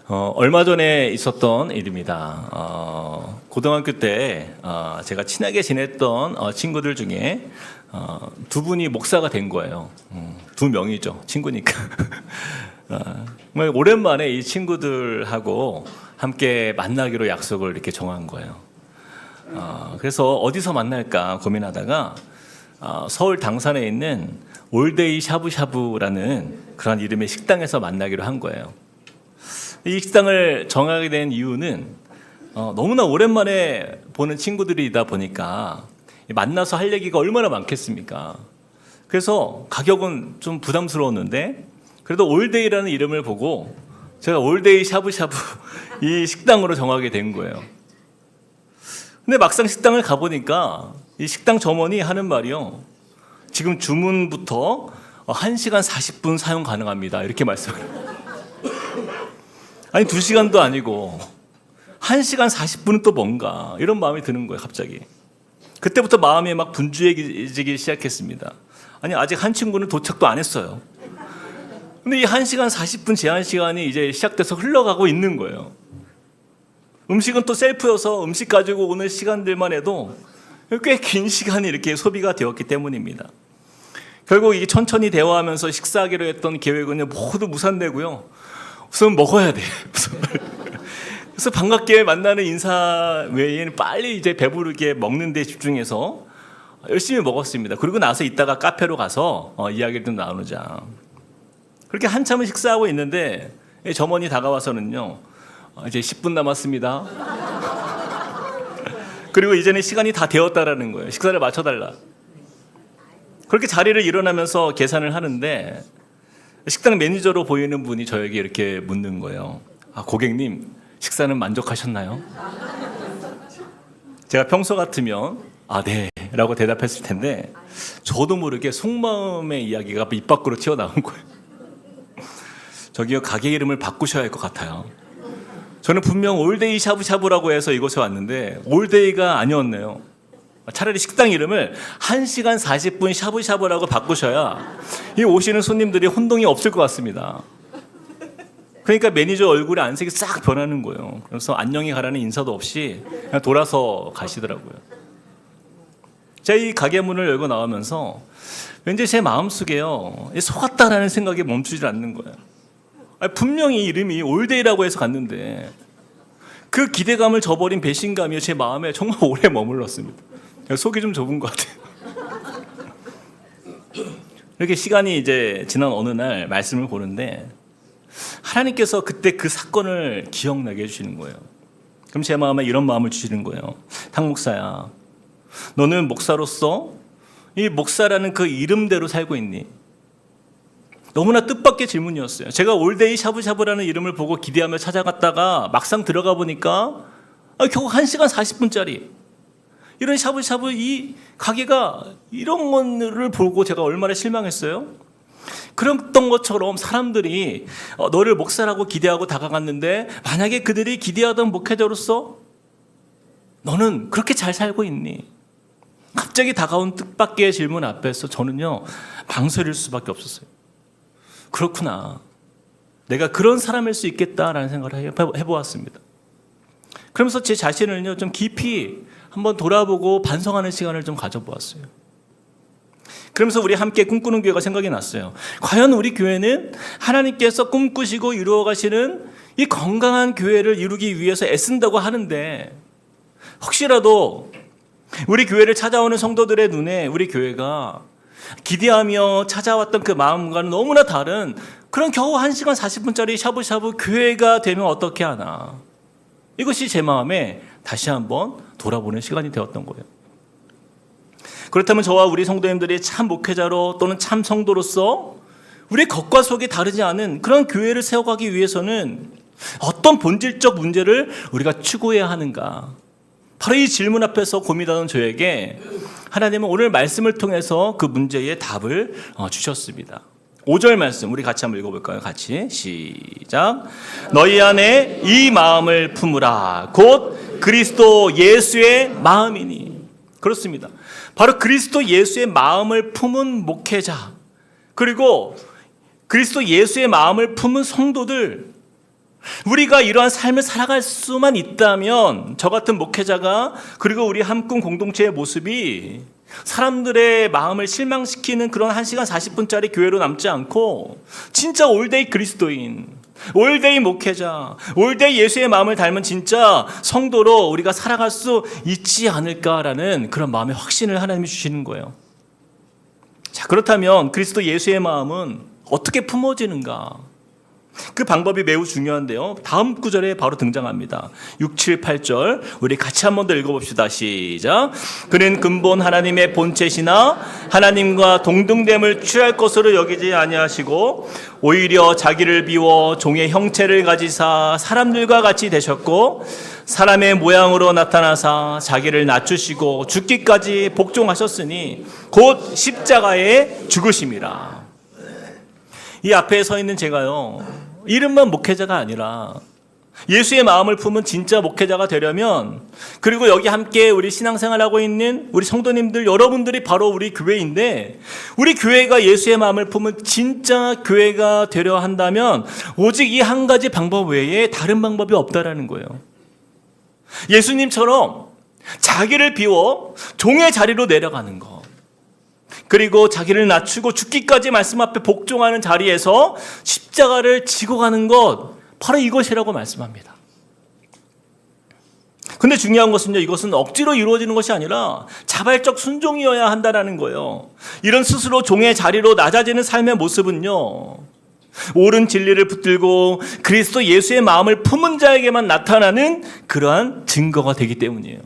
얼마 전에 있었던 일입니다. 고등학교 때 제가 친하게 지냈던 친구들 중에 두 분이 목사가 된 거예요. 두 명이죠. 친구니까. 정말 오랜만에 이 친구들하고 함께 만나기로 약속을 이렇게 정한 거예요. 그래서 어디서 만날까 고민하다가 서울 당산에 있는 올데이 샤브샤브라는 그런 이름의 식당에서 만나기로 한 거예요. 이 식당을 정하게 된 이유는 너무나 오랜만에 보는 친구들이다 보니까 만나서 할 얘기가 얼마나 많겠습니까? 그래서 가격은 좀 부담스러웠는데 그래도 올데이라는 이름을 보고 제가 올데이 샤브샤브 이 식당으로 정하게 된 거예요. 근데 막상 식당을 가보니까 이 식당 점원이 하는 말이요. 지금 주문부터 1시간 40분 사용 가능합니다. 이렇게 말씀을. 아니 2시간도 아니고 1시간 40분은 또 뭔가 이런 마음이 드는 거예요. 갑자기. 그때부터 마음이 막 분주해지기 시작했습니다. 아니 아직 한 친구는 도착도 안 했어요. 근데 이 1시간 40분 제한 시간이 이제 시작돼서 흘러가고 있는 거예요. 음식은 또 셀프여서 음식 가지고 오는 시간들만 해도 꽤 긴 시간이 이렇게 소비가 되었기 때문입니다. 결국 이게 천천히 대화하면서 식사하기로 했던 계획은 모두 무산되고요. 우선 먹어야 돼. 그래서 반갑게 만나는 인사 외에는 빨리 이제 배부르게 먹는 데 집중해서 열심히 먹었습니다. 그리고 나서 이따가 카페로 가서 이야기를 좀 나누자. 그렇게 한참을 식사하고 있는데 점원이 다가와서는요. 이제 10분 남았습니다. 그리고 이제는 시간이 다 되었다라는 거예요. 식사를 맞춰달라. 그렇게 자리를 일어나면서 계산을 하는데 식당 매니저로 보이는 분이 저에게 이렇게 묻는 거예요. 고객님, 식사는 만족하셨나요? 제가 평소 같으면 네 라고 대답했을 텐데 저도 모르게 속마음의 이야기가 입 밖으로 튀어나온 거예요. 저기요, 가게 이름을 바꾸셔야 할 것 같아요. 저는 분명 올데이 샤브샤브라고 해서 이곳에 왔는데 올데이가 아니었네요. 차라리 식당 이름을 1시간 40분 샤브샤브라고 바꾸셔야 이 오시는 손님들이 혼동이 없을 것 같습니다. 그러니까 매니저 얼굴에 안색이 싹 변하는 거예요. 그래서 안녕히 가라는 인사도 없이 그냥 돌아서 가시더라고요. 제가 이 가게 문을 열고 나오면서 왠지 제 마음속에요, 속았다라는 생각이 멈추질 않는 거예요. 분명히 이름이 올데이라고 해서 갔는데 그 기대감을 저버린 배신감이 제 마음에 정말 오래 머물렀습니다. 속이 좀 좁은 것 같아요. 이렇게 시간이 이제 지난 어느 날 말씀을 보는데 하나님께서 그때 그 사건을 기억나게 해주시는 거예요. 그럼 제 마음에 이런 마음을 주시는 거예요. 탕 목사야, 너는 목사로서 이 목사라는 그 이름대로 살고 있니? 너무나 뜻밖의 질문이었어요. 제가 올데이 샤브샤브라는 이름을 보고 기대하며 찾아갔다가 막상 들어가 보니까 결국 1시간 40분짜리 이런 샤브샤브 이 가게가 이런 거를 보고 제가 얼마나 실망했어요. 그랬던 것처럼 사람들이 너를 목사라고 기대하고 다가갔는데 만약에 그들이 기대하던 목회자로서 너는 그렇게 잘 살고 있니? 갑자기 다가온 뜻밖의 질문 앞에서 저는요 망설일 수밖에 없었어요. 그렇구나, 내가 그런 사람일 수 있겠다라는 생각을 해보았습니다. 그러면서 제 자신을요 좀 깊이 한번 돌아보고 반성하는 시간을 좀 가져보았어요. 그러면서 우리 함께 꿈꾸는 교회가 생각이 났어요. 과연 우리 교회는 하나님께서 꿈꾸시고 이루어 가시는 이 건강한 교회를 이루기 위해서 애쓴다고 하는데 혹시라도 우리 교회를 찾아오는 성도들의 눈에 우리 교회가 기대하며 찾아왔던 그 마음과는 너무나 다른 그런 겨우 1시간 40분짜리 샤브샤브 교회가 되면 어떻게 하나, 이것이 제 마음에 다시 한번 돌아보는 시간이 되었던 거예요. 그렇다면 저와 우리 성도님들이 참 목회자로 또는 참 성도로서 우리의 겉과 속이 다르지 않은 그런 교회를 세워가기 위해서는 어떤 본질적 문제를 우리가 추구해야 하는가, 바로 이 질문 앞에서 고민하는 저에게 하나님은 오늘 말씀을 통해서 그 문제의 답을 주셨습니다. 5절 말씀 우리 같이 한번 읽어볼까요? 같이 시작. 너희 안에 이 마음을 품으라 곧 그리스도 예수의 마음이니. 그렇습니다. 바로 그리스도 예수의 마음을 품은 목회자, 그리고 그리스도 예수의 마음을 품은 성도들, 우리가 이러한 삶을 살아갈 수만 있다면 저 같은 목회자가 그리고 우리 함꾼 공동체의 모습이 사람들의 마음을 실망시키는 그런 1시간 40분짜리 교회로 남지 않고 진짜 올데이 그리스도인, 올데이 목회자, 올데이 예수의 마음을 닮은 진짜 성도로 우리가 살아갈 수 있지 않을까라는 그런 마음의 확신을 하나님이 주시는 거예요. 자, 그렇다면 그리스도 예수의 마음은 어떻게 품어지는가? 그 방법이 매우 중요한데요. 다음 구절에 바로 등장합니다. 6, 7, 8절 우리 같이 한 번 더 읽어봅시다. 시작. 그는 근본 하나님의 본체시나 하나님과 동등됨을 취할 것으로 여기지 아니하시고 오히려 자기를 비워 종의 형체를 가지사 사람들과 같이 되셨고 사람의 모양으로 나타나사 자기를 낮추시고 죽기까지 복종하셨으니 곧 십자가에 죽으심이라. 이 앞에 서 있는 제가요, 이름만 목회자가 아니라 예수의 마음을 품은 진짜 목회자가 되려면, 그리고 여기 함께 우리 신앙생활하고 있는 우리 성도님들 여러분들이 바로 우리 교회인데, 우리 교회가 예수의 마음을 품은 진짜 교회가 되려 한다면 오직 이 한 가지 방법 외에 다른 방법이 없다라는 거예요. 예수님처럼 자기를 비워 종의 자리로 내려가는 것, 그리고 자기를 낮추고 죽기까지 말씀 앞에 복종하는 자리에서 십자가를 지고 가는 것, 바로 이것이라고 말씀합니다. 근데 중요한 것은요, 이것은 억지로 이루어지는 것이 아니라 자발적 순종이어야 한다는 거예요. 이런 스스로 종의 자리로 낮아지는 삶의 모습은요, 옳은 진리를 붙들고 그리스도 예수의 마음을 품은 자에게만 나타나는 그러한 증거가 되기 때문이에요.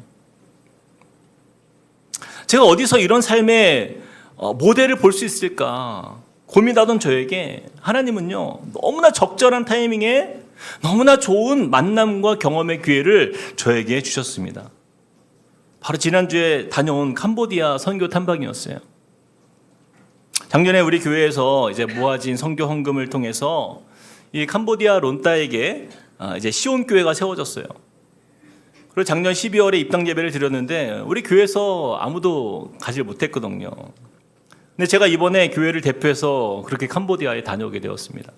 제가 어디서 이런 삶의 모델을 볼 수 있을까 고민하던 저에게 하나님은요, 너무나 적절한 타이밍에 너무나 좋은 만남과 경험의 기회를 저에게 주셨습니다. 바로 지난주에 다녀온 캄보디아 선교 탐방이었어요. 작년에 우리 교회에서 이제 모아진 선교 헌금을 통해서 이 캄보디아 론따에게 이제 시온 교회가 세워졌어요. 그리고 작년 12월에 입당 예배를 드렸는데 우리 교회에서 아무도 가지 못했거든요. 근데 제가 이번에 교회를 대표해서 그렇게 캄보디아에 다녀오게 되었습니다.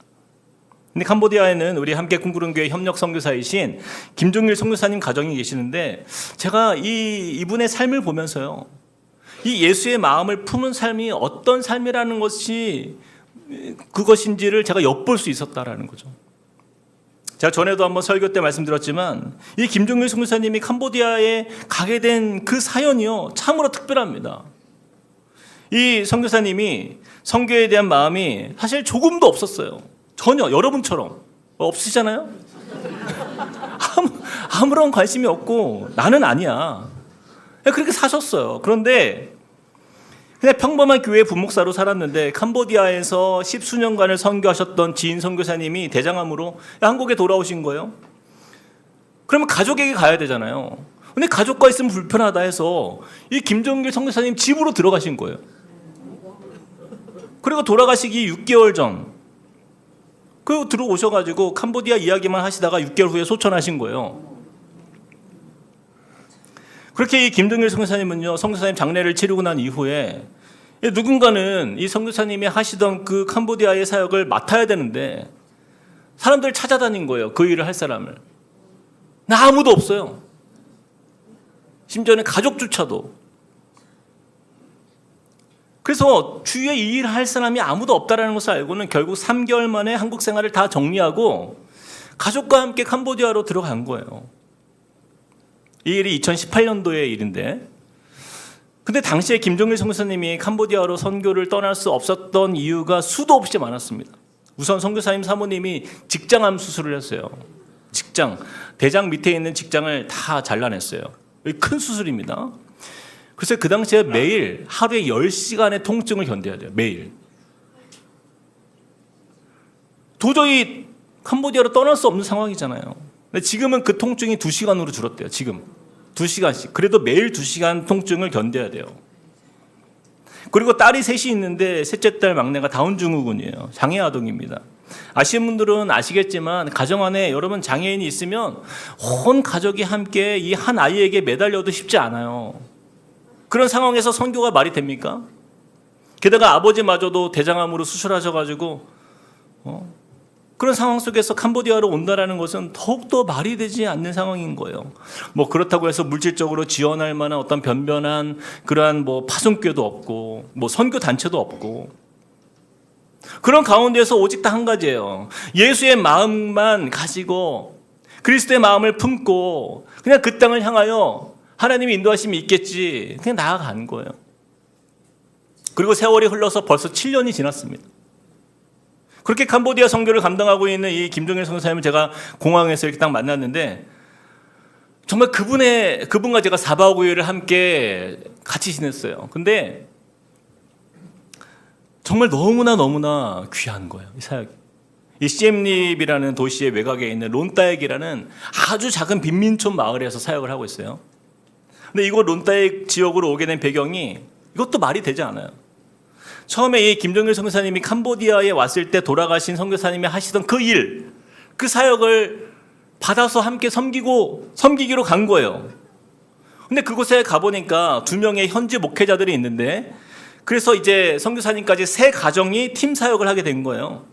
근데 캄보디아에는 우리 함께 꿈꾸는 교회 협력 선교사이신 김종일 선교사님 가정이 계시는데, 제가 이분의 삶을 보면서요, 이 예수의 마음을 품은 삶이 어떤 삶이라는 것이 그것인지를 제가 엿볼 수 있었다라는 거죠. 제가 전에도 한번 설교 때 말씀드렸지만 이 김종일 선교사님이 캄보디아에 가게 된 그 사연이요, 참으로 특별합니다. 이 선교사님이 선교에 대한 마음이 사실 조금도 없었어요. 전혀. 여러분처럼 없으시잖아요. 아무런 관심이 없고 나는 아니야, 그렇게 사셨어요. 그런데 그냥 평범한 교회 부목사로 살았는데 캄보디아에서 10수년간을 선교하셨던 지인 선교사님이 대장암으로 한국에 돌아오신 거예요. 그러면 가족에게 가야 되잖아요. 근데 가족과 있으면 불편하다 해서 이 김종길 선교사님 집으로 들어가신 거예요. 그리고 돌아가시기 6개월 전 그 들어오셔가지고 캄보디아 이야기만 하시다가 6개월 후에 소천하신 거예요. 그렇게 이 김종길 선교사님은요, 선교사님 장례를 치르고 난 이후에 누군가는 이 선교사님이 하시던 그 캄보디아의 사역을 맡아야 되는데 사람들 찾아다닌 거예요. 그 일을 할 사람을. 나 아무도 없어요. 심지어는 가족조차도. 그래서 주위에 이 일을 할 사람이 아무도 없다라는 것을 알고는 결국 3개월 만에 한국 생활을 다 정리하고 가족과 함께 캄보디아로 들어간 거예요. 이 일이 2018년도의 일인데, 근데 당시에 김종일 선교사님이 캄보디아로 선교를 떠날 수 없었던 이유가 수도 없이 많았습니다. 우선 선교사님 사모님이 직장암 수술을 했어요. 대장 밑에 있는 직장을 다 잘라냈어요. 큰 수술입니다. 그래서 그 당시에 매일 하루에 10시간의 통증을 견뎌야 돼요. 매일. 도저히 캄보디아로 떠날 수 없는 상황이잖아요. 근데 지금은 그 통증이 2시간으로 줄었대요. 지금 2시간씩. 그래도 매일 2시간 통증을 견뎌야 돼요. 그리고 딸이 셋이 있는데 셋째 딸 막내가 다운 증후군이에요. 장애 아동입니다. 아시는 분들은 아시겠지만 가정 안에 여러분 장애인이 있으면 온 가족이 함께 이 한 아이에게 매달려도 쉽지 않아요. 그런 상황에서 선교가 말이 됩니까? 게다가 아버지마저도 대장암으로 수술하셔가지고 그런 상황 속에서 캄보디아로 온다라는 것은 더욱더 말이 되지 않는 상황인 거예요. 뭐 그렇다고 해서 물질적으로 지원할 만한 어떤 변변한 그러한 뭐 파송교도 없고 뭐 선교 단체도 없고, 그런 가운데서 오직 딱 한 가지예요. 예수의 마음만 가지고 그리스도의 마음을 품고 그냥 그 땅을 향하여 하나님의 인도하심이 있겠지 그냥 나아가는 거예요. 그리고 세월이 흘러서 벌써 7년이 지났습니다. 그렇게 캄보디아 선교를 감당하고 있는 이 김종일 선교사님을 제가 공항에서 이렇게 딱 만났는데, 정말 그분과 제가 4박 5일을 함께 같이 지냈어요. 근데 정말 너무나 귀한 거예요, 이 사역이. 이 시엠립이라는 도시의 외곽에 있는 론따액이라는 아주 작은 빈민촌 마을에서 사역을 하고 있어요. 근데 이곳 론따액 지역으로 오게 된 배경이 이것도 말이 되지 않아요. 처음에 이 김종일 선교사님이 캄보디아에 왔을 때 돌아가신 선교사님이 하시던 그 일, 그 사역을 받아서 함께 섬기기로 간 거예요. 근데 그곳에 가보니까 2명의 현지 목회자들이 있는데, 그래서 이제 선교사님까지 3가정이 팀 사역을 하게 된 거예요.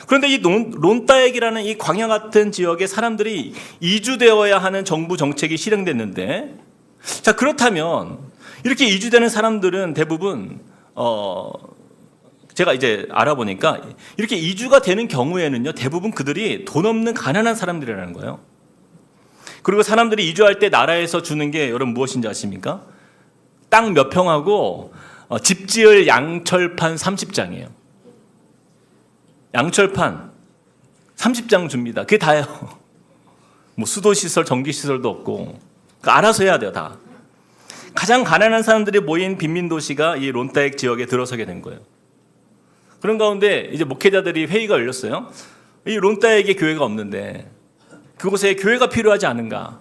그런데 이 론따액이라는 이 광야 같은 지역에 사람들이 이주되어야 하는 정부 정책이 실행됐는데, 자, 그렇다면 이렇게 이주되는 사람들은 대부분 제가 이제 알아보니까 이렇게 이주가 되는 경우에는요, 대부분 그들이 돈 없는 가난한 사람들이라는 거예요. 그리고 사람들이 이주할 때 나라에서 주는 게 여러분 무엇인지 아십니까? 땅 몇 평하고 집 지을 양철판 30장이에요. 양철판 30장 줍니다. 그게 다예요. 뭐 수도시설, 전기시설도 없고. 알아서 해야 돼요, 다. 가장 가난한 사람들이 모인 빈민도시가 이 론따액 지역에 들어서게 된 거예요. 그런 가운데 이제 목회자들이 회의가 열렸어요. 이 론따액에 교회가 없는데 그곳에 교회가 필요하지 않은가?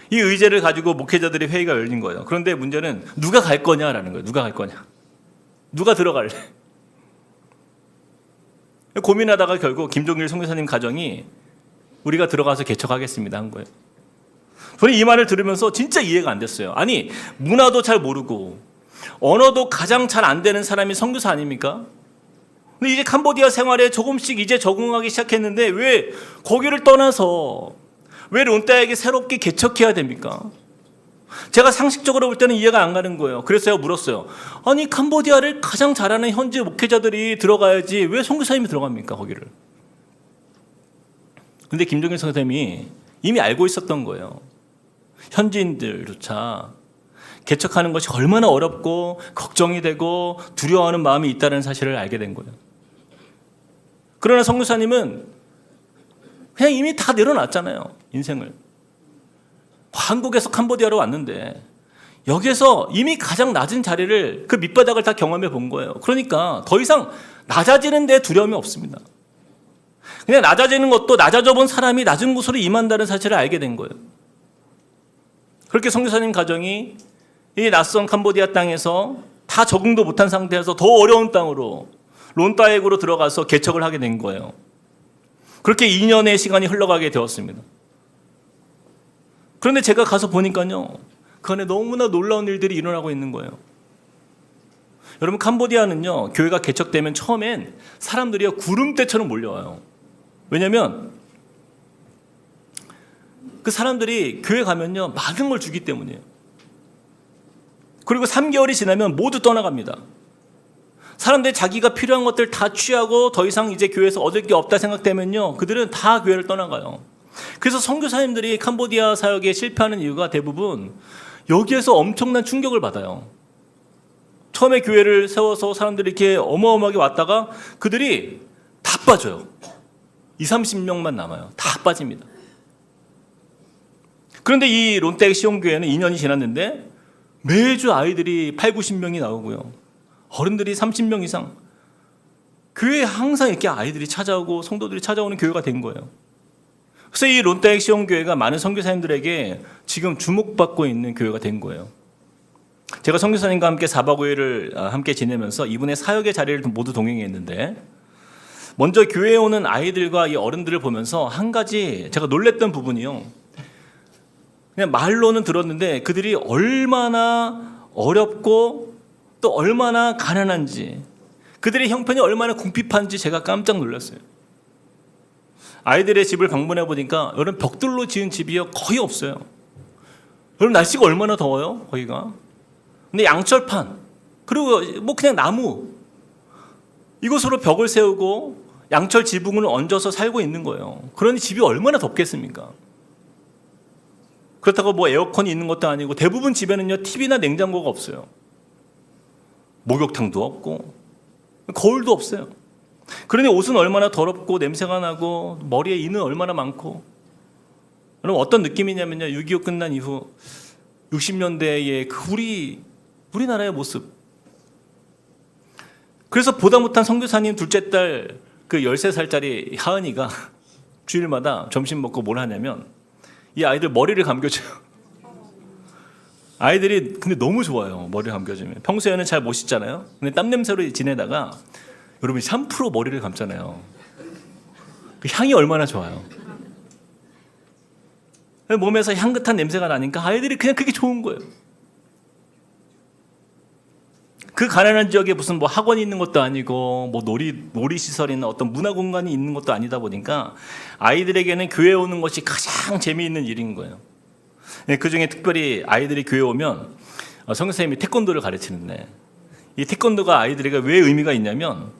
이 의제를 가지고 목회자들이 회의가 열린 거예요. 그런데 문제는 누가 갈 거냐라는 거예요. 누가 갈 거냐? 누가 들어갈래? 고민하다가 결국 김종일 선교사님 가정이 우리가 들어가서 개척하겠습니다 한 거예요. 저는 이 말을 들으면서 진짜 이해가 안 됐어요. 아니, 문화도 잘 모르고 언어도 가장 잘 안 되는 사람이 선교사 아닙니까? 근데 이제 캄보디아 생활에 조금씩 이제 적응하기 시작했는데 왜 거기를 떠나서 왜 론따에게 새롭게 개척해야 됩니까? 제가 상식적으로 볼 때는 이해가 안 가는 거예요. 그래서 제가 물었어요. 아니, 캄보디아를 가장 잘하는 현지 목회자들이 들어가야지 왜 선교사님이 들어갑니까, 거기를? 근데 김종일 선생님이 이미 알고 있었던 거예요. 현지인들조차 개척하는 것이 얼마나 어렵고 걱정이 되고 두려워하는 마음이 있다는 사실을 알게 된 거예요. 그러나 선교사님은 그냥 이미 다 내려놨잖아요, 인생을. 한국에서 캄보디아로 왔는데 여기에서 이미 가장 낮은 자리를, 그 밑바닥을 다 경험해 본 거예요. 그러니까 더 이상 낮아지는 데 두려움이 없습니다. 그냥 낮아지는 것도 낮아져 본 사람이 낮은 곳으로 임한다는 사실을 알게 된 거예요. 그렇게 선교사님 가정이 이 낯선 캄보디아 땅에서 다 적응도 못한 상태에서 더 어려운 땅으로 론따액으로 들어가서 개척을 하게 된 거예요. 그렇게 2년의 시간이 흘러가게 되었습니다. 그런데 제가 가서 보니까요, 그 안에 너무나 놀라운 일들이 일어나고 있는 거예요. 여러분, 캄보디아는요, 교회가 개척되면 처음엔 사람들이 구름대처럼 몰려와요. 왜냐하면 그 사람들이 교회 가면요, 많은 걸 주기 때문이에요. 그리고 3개월이 지나면 모두 떠나갑니다. 사람들이 자기가 필요한 것들 다 취하고 더 이상 이제 교회에서 얻을 게 없다 생각되면요, 그들은 다 교회를 떠나가요. 그래서 선교사님들이 캄보디아 사역에 실패하는 이유가 대부분 여기에서 엄청난 충격을 받아요. 처음에 교회를 세워서 사람들이 이렇게 어마어마하게 왔다가 그들이 다 빠져요. 20-30명만 남아요. 다 빠집니다. 그런데 이 론따액 시온교회는 2년이 지났는데 매주 아이들이 80-90명이 나오고요, 어른들이 30명 이상, 교회에 항상 이렇게 아이들이 찾아오고 성도들이 찾아오는 교회가 된 거예요. 그래서 이 론따액 시온교회가 많은 선교사님들에게 지금 주목받고 있는 교회가 된 거예요. 제가 선교사님과 함께 4박 5일을 함께 지내면서 이분의 사역의 자리를 모두 동행했는데, 먼저 교회에 오는 아이들과 이 어른들을 보면서 한 가지 제가 놀랬던 부분이요, 그냥 말로는 들었는데 그들이 얼마나 어렵고 또 얼마나 가난한지, 그들의 형편이 얼마나 궁핍한지 제가 깜짝 놀랐어요. 아이들의 집을 방문해 보니까 여러분 벽돌로 지은 집이요 거의 없어요. 여러분 날씨가 얼마나 더워요 거기가. 근데 양철판 그리고 뭐 그냥 나무 이것으로 벽을 세우고 양철 지붕을 얹어서 살고 있는 거예요. 그러니 집이 얼마나 덥겠습니까? 그렇다고 뭐 에어컨이 있는 것도 아니고 대부분 집에는요 TV나 냉장고가 없어요. 목욕탕도 없고 거울도 없어요. 그러니 옷은 얼마나 더럽고 냄새가 나고 머리에 이는 얼마나 많고. 여러분 어떤 느낌이냐면요 6.25 끝난 이후 60년대의 그 우리나라의 모습. 그래서 보다 못한 선교사님 둘째 딸 그 13살짜리 하은이가 주일마다 점심 먹고 뭘 하냐면 이 아이들 머리를 감겨줘요. 아이들이 근데 너무 좋아요. 머리를 감겨주면. 평소에는 잘 못 씻잖아요. 근데 땀 냄새로 지내다가 여러분 샴푸로 머리를 감잖아요. 그 향이 얼마나 좋아요. 몸에서 향긋한 냄새가 나니까 아이들이 그냥 그게 좋은 거예요. 그 가난한 지역에 무슨 뭐 학원이 있는 것도 아니고 뭐 놀이 시설이나 어떤 문화 공간이 있는 것도 아니다 보니까 아이들에게는 교회 오는 것이 가장 재미있는 일인 거예요. 그 중에 특별히 아이들이 교회 오면 선생님이 태권도를 가르치는데 이 태권도가 아이들에게 왜 의미가 있냐면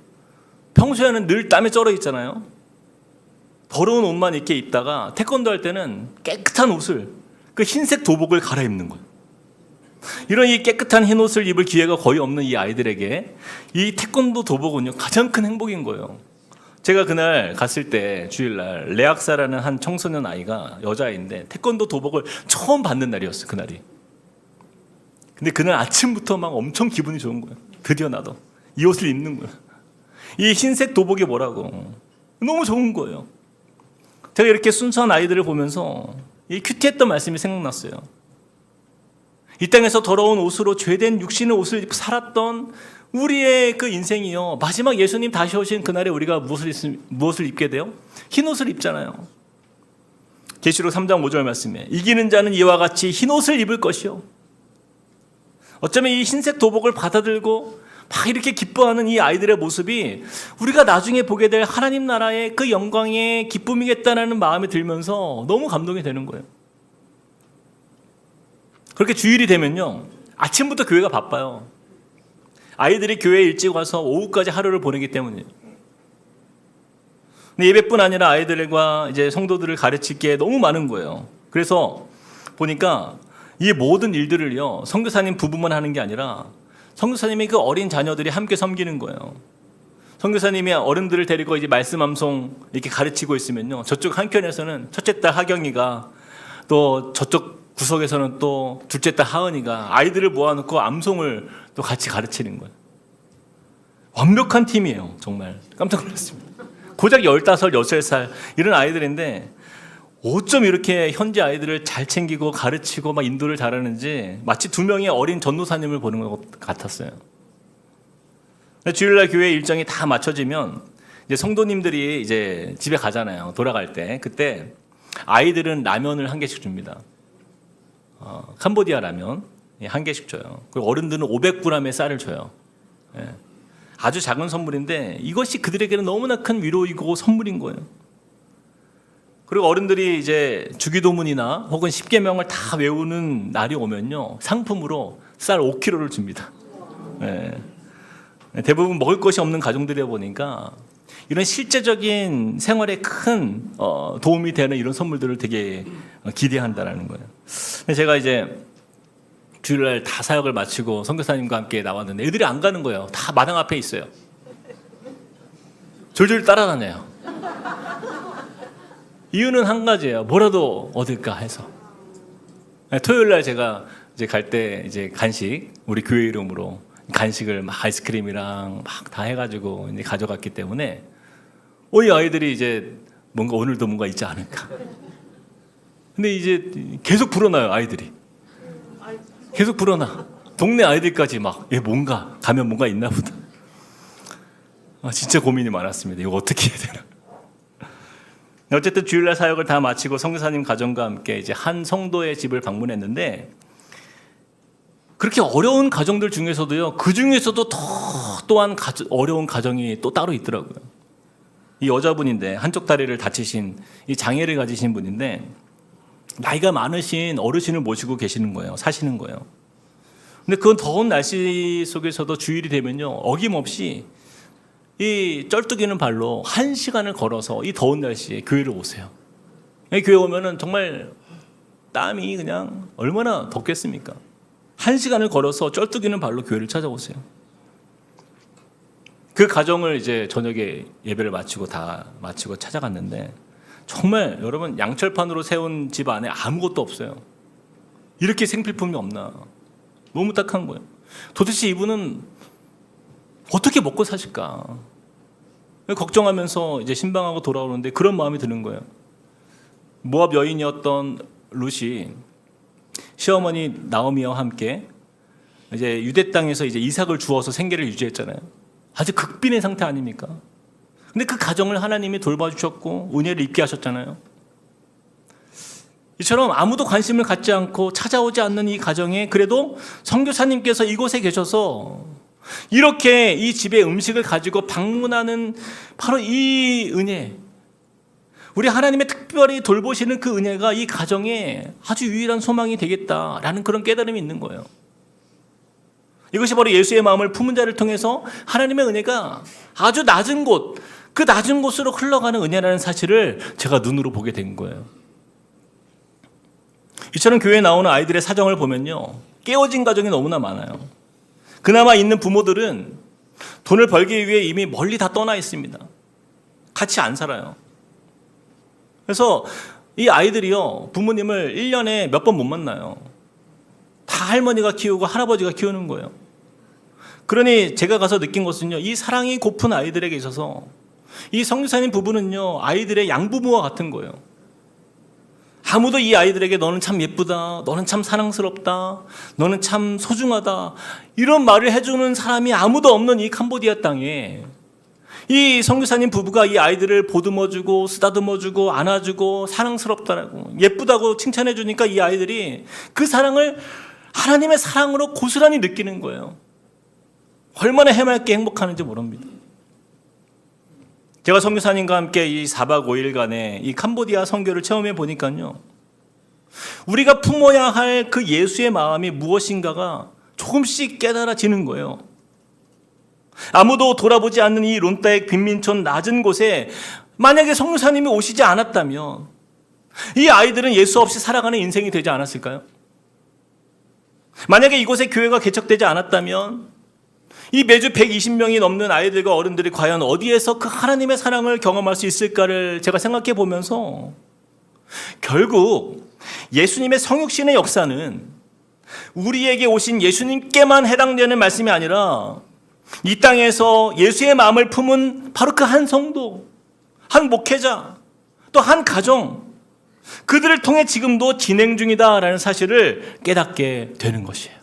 평소에는 늘 땀에 쩔어 있잖아요. 더러운 옷만 이렇게 입다가 태권도 할 때는 깨끗한 옷을 그 흰색 도복을 갈아입는 거예요. 이런 이 깨끗한 흰 옷을 입을 기회가 거의 없는 이 아이들에게 이 태권도 도복은요 가장 큰 행복인 거예요. 제가 그날 갔을 때 주일날 레악사라는 한 청소년 아이가 여자아이인데 태권도 도복을 처음 받는 날이었어요. 그날이. 근데 그날 아침부터 막 엄청 기분이 좋은 거예요. 드디어 나도 이 옷을 입는 거예요. 이 흰색 도복이 뭐라고 너무 좋은 거예요. 제가 이렇게 순수한 아이들을 보면서 이 큐티했던 말씀이 생각났어요. 이 땅에서 더러운 옷으로 죄된 육신의 옷을 입고 살았던 우리의 그 인생이요 마지막 예수님 다시 오신 그날에 우리가 무엇을 입게 돼요? 흰 옷을 입잖아요. 계시록 3장 5절 말씀에 이기는 자는 이와 같이 흰 옷을 입을 것이요. 어쩌면 이 흰색 도복을 받아들고 막 이렇게 기뻐하는 이 아이들의 모습이 우리가 나중에 보게 될 하나님 나라의 그 영광의 기쁨이겠다라는 마음이 들면서 너무 감동이 되는 거예요. 그렇게 주일이 되면요 아침부터 교회가 바빠요. 아이들이 교회에 일찍 와서 오후까지 하루를 보내기 때문이에요. 근데 예배뿐 아니라 아이들과 이제 성도들을 가르칠 게 너무 많은 거예요. 그래서 보니까 이 모든 일들을요 선교사님 부부만 하는 게 아니라 선교사님이 그 어린 자녀들이 함께 섬기는 거예요. 선교사님이 어른들을 데리고 이제 말씀 암송 이렇게 가르치고 있으면요 저쪽 한켠에서는 첫째 딸 하경이가 또 저쪽 구석에서는 또 둘째 딸 하은이가 아이들을 모아놓고 암송을 또 같이 가르치는 거예요. 완벽한 팀이에요. 정말 깜짝 놀랐습니다. 고작 15, 16살 이런 아이들인데 어쩜 이렇게 현지 아이들을 잘 챙기고 가르치고 막 인도를 잘하는지 마치 두 명의 어린 전도사님을 보는 것 같았어요. 주일날 교회 일정이 다 맞춰지면 이제 성도님들이 이제 집에 가잖아요. 돌아갈 때 그때 아이들은 라면을 한 개씩 줍니다. 캄보디아 라면 한 개씩 줘요. 그리고 어른들은 500g의 쌀을 줘요. 예. 아주 작은 선물인데 이것이 그들에게는 너무나 큰 위로이고 선물인 거예요. 그리고 어른들이 이제 주기도문이나 혹은 십계명을 다 외우는 날이 오면요 상품으로 쌀 5kg를 줍니다. 예. 대부분 먹을 것이 없는 가정들이다 보니까 이런 실제적인 생활에 큰 도움이 되는 이런 선물들을 되게 기대한다라는 거예요. 제가 이제 주일날 다 사역을 마치고 선교사님과 함께 나왔는데 애들이 안 가는 거예요. 다 마당 앞에 있어요. 졸졸 따라다녀요. 이유는 한 가지예요. 뭐라도 얻을까 해서. 토요일날 제가 이제 갈 때 이제 간식 우리 교회 이름으로 간식을 막 아이스크림이랑 막 다 해가지고 이제 가져갔기 때문에 이 아이들이 이제 뭔가 오늘도 뭔가 있지 않을까. 근데 이제 계속 불어나요 아이들이. 계속 불어나. 동네 아이들까지 막 얘 뭔가 가면 뭔가 있나 보다. 진짜 고민이 많았습니다. 이거 어떻게 해야 되나. 어쨌든 주일날 사역을 다 마치고 선교사님 가정과 함께 이제 한 성도의 집을 방문했는데 그렇게 어려운 가정들 중에서도요 그 중에서도 또한 어려운 가정이 또 따로 있더라고요. 이 여자분인데 한쪽 다리를 다치신 이 장애를 가지신 분인데 나이가 많으신 어르신을 모시고 계시는 거예요. 사시는 거예요. 근데 그 더운 날씨 속에서도 주일이 되면요, 어김없이 이 쩔뚝이는 발로 1시간을 걸어서 이 더운 날씨에 교회를 오세요. 교회 오면은 정말 땀이 그냥 얼마나 덥겠습니까? 1시간을 걸어서 쩔뚝이는 발로 교회를 찾아오세요. 그 가정을 이제 저녁에 예배를 마치고 찾아갔는데 정말 여러분, 양철판으로 세운 집 안에 아무것도 없어요. 이렇게 생필품이 없나, 너무 딱한 거예요. 도대체 이분은 어떻게 먹고 사실까 걱정하면서 이제 신방하고 돌아오는데 그런 마음이 드는 거예요. 모압 여인이었던 룻이 시어머니 나오미와 함께 이제 유대 땅에서 이제 이삭을 주어서 생계를 유지했잖아요. 아주 극빈의 상태 아닙니까? 근데 그 가정을 하나님이 돌봐주셨고 은혜를 입게 하셨잖아요. 이처럼 아무도 관심을 갖지 않고 찾아오지 않는 이 가정에 그래도 선교사님께서 이곳에 계셔서 이렇게 이 집에 음식을 가지고 방문하는 바로 이 은혜, 우리 하나님의 특별히 돌보시는 그 은혜가 이 가정에 아주 유일한 소망이 되겠다라는 그런 깨달음이 있는 거예요. 이것이 바로 예수의 마음을 품은 자를 통해서 하나님의 은혜가 아주 낮은 곳, 그 낮은 곳으로 흘러가는 은혜라는 사실을 제가 눈으로 보게 된 거예요. 이처럼 교회에 나오는 아이들의 사정을 보면요, 깨어진 가정이 너무나 많아요. 그나마 있는 부모들은 돈을 벌기 위해 이미 멀리 다 떠나 있습니다. 같이 안 살아요. 그래서 이 아이들이요, 부모님을 1년에 몇 번 못 만나요. 다 할머니가 키우고 할아버지가 키우는 거예요. 그러니 제가 가서 느낀 것은요, 이 사랑이 고픈 아이들에게 있어서 이 선교사님 부부는요, 아이들의 양부모와 같은 거예요. 아무도 이 아이들에게 너는 참 예쁘다, 너는 참 사랑스럽다, 너는 참 소중하다, 이런 말을 해주는 사람이 아무도 없는 이 캄보디아 땅에 이 선교사님 부부가 이 아이들을 보듬어주고 쓰다듬어주고 안아주고 사랑스럽다라고 예쁘다고 칭찬해주니까 이 아이들이 그 사랑을 하나님의 사랑으로 고스란히 느끼는 거예요. 얼마나 해맑게 행복하는지 모릅니다. 제가 선교사님과 함께 이 4박 5일간의 이 캄보디아 선교를 체험해 보니까요, 우리가 품어야 할 그 예수의 마음이 무엇인가가 조금씩 깨달아지는 거예요. 아무도 돌아보지 않는 이 론따의 빈민촌 낮은 곳에 만약에 선교사님이 오시지 않았다면 이 아이들은 예수 없이 살아가는 인생이 되지 않았을까요? 만약에 이곳에 교회가 개척되지 않았다면 이 매주 120명이 넘는 아이들과 어른들이 과연 어디에서 그 하나님의 사랑을 경험할 수 있을까를 제가 생각해 보면서 결국 예수님의 성육신의 역사는 우리에게 오신 예수님께만 해당되는 말씀이 아니라 이 땅에서 예수의 마음을 품은 바로 그 한 성도, 한 목회자, 또 한 가정, 그들을 통해 지금도 진행 중이다라는 사실을 깨닫게 되는 것이에요.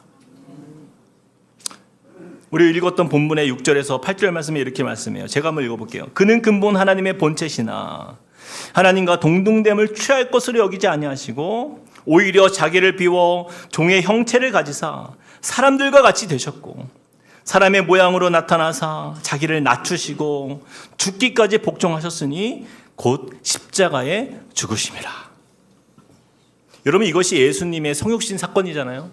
우리 읽었던 본문의 6절에서 8절 말씀에 이렇게 말씀해요. 제가 한번 읽어볼게요. 그는 근본 하나님의 본체시나 하나님과 동등됨을 취할 것으로 여기지 아니하시고 오히려 자기를 비워 종의 형체를 가지사 사람들과 같이 되셨고 사람의 모양으로 나타나사 자기를 낮추시고 죽기까지 복종하셨으니 곧 십자가에 죽으심이라. 여러분, 이것이 예수님의 성육신 사건이잖아요.